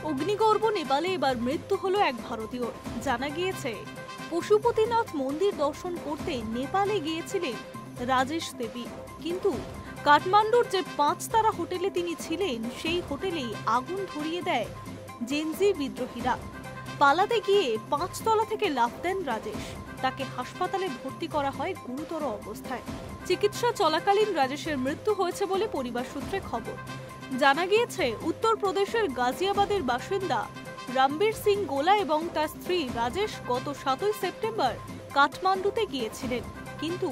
অগ্নিগর্ভ নেপালে এবার মৃত্যু হলো এক ভারতীয়। জানা গিয়েছে পশুপতিনাথ মন্দির দর্শন করতে নেপালে গিয়েছিলেন রাজেশ দেবী, কিন্তু কাঠমান্ডুর যে 5 তারা হোটেলে তিনি ছিলেন সেই হোটেলেই আগুন ধরিয়ে দেয় জেনজি বিদ্রোহীরা। পালাতে গিয়ে 5 তলা থেকে লাফ দেন রাজেশ। তাকে হাসপাতালে ভর্তি করা হয় গুরুতর অবস্থায়। চিকিৎসা চলাকালীন রাজেশের মৃত্যু হয়েছে বলে পরিবার সূত্রে খবর। জানা গিয়েছে উত্তরপ্রদেশের গাজিয়াবাদের বাসিন্দা রামবীর সিং গোলা এবং তার স্ত্রী রাজেশ গত 7 সেপ্টেম্বর কাঠমান্ডুতে গিয়েছিলেন, কিন্তু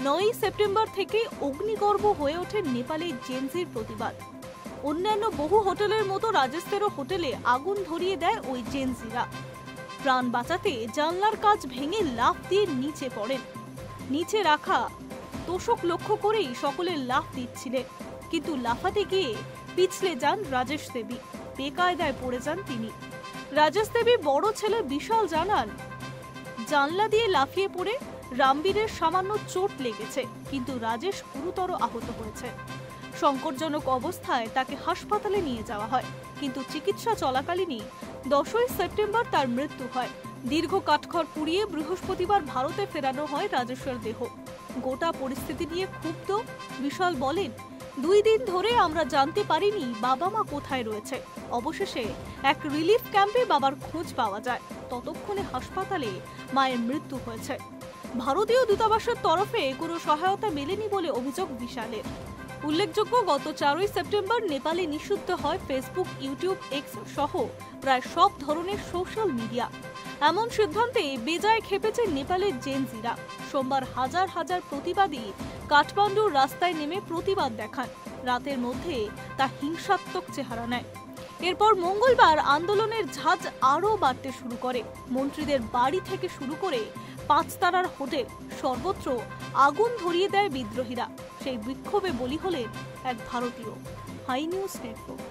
9 সেপ্টেম্বর থেকে অগ্নিগর্ভ হয়ে ওঠে নেপালের জেনজির প্রতিবাদ। অন্যান্য বহু হোটেলের মতো রাজেশেরও হোটেলে আগুন ধরিয়ে দেয় ওই জেনজিরা। প্রাণ বাঁচাতে জানলার কাঁচ ভেঙে লাফ দিয়ে নিচে পড়েন। নিচে রাখা তোষক লক্ষ্য করেই সকলে লাফ দিচ্ছিলেন, কিন্তু লাফাতে গিয়ে পিছলে যান রাজেশ দেবী। বেকায়দায় পড়ে যান তিনি। রাজেশ দেবী বড় ছেলে বিশাল জানান, জানলা দিয়ে লাফিয়ে পড়ে রামবীরের সামান্য চোট লেগেছে, কিন্তু রাজেশ গুরুতর আহত হয়েছে। সংকটজনক অবস্থায় তাকে হাসপাতালে নিয়ে যাওয়া হয়, কিন্তু চিকিৎসা চলাকালীনই 10 সেপ্টেম্বর তার মৃত্যু হয়। দীর্ঘ কাঠখড় পুড়িয়ে বৃহস্পতিবার ভারতে ফেরানো হয় রাজেশের দেহ। গোটা পরিস্থিতি নিয়ে ক্ষুব্ধ বিশাল বলেন, 2 দিন ধরে আমরা জানতে পারিনি বাবা মা কোথায় রয়েছে। অবশেষে এক রিলিফ ক্যাম্পে বাবার খোঁজ পাওয়া যায়। ততক্ষণে হাসপাতালে মায়ের মৃত্যু হয়েছে। ভারতীয় দূতাবাসের তরফে কোনো সহায়তা মেলেনি বলে অভিযোগ বিশালের। উল্লেখযোগ্য, গত 4 সেপ্টেম্বর নেপালে নিষিদ্ধ হয় ফেসবুক, ইউটিউব, এক্স সহ প্রায় সব ধরনের সোশ্যাল মিডিয়া। এমন সিদ্ধান্তে বেজায় খেপেছে নেপালের জেনজিরা। সোমবার হাজার হাজার প্রতিবাদী কাঠমান্ডুর রাস্তায় নেমে প্রতিবাদ দেখান। রাতের মধ্যে তা হিংসাত্মক চেহারা নেয়। এরপর মঙ্গলবার আন্দোলনের ঝাঁজ আরও বাড়তে শুরু করে। মন্ত্রীদের বাড়ি থেকে শুরু করে 5 তারার হোটেল সর্বত্র আগুন ধরিয়ে দেয় বিদ্রোহীরা। সেই বিক্ষোভে বলি হলেন এক ভারতীয়। Hi news network.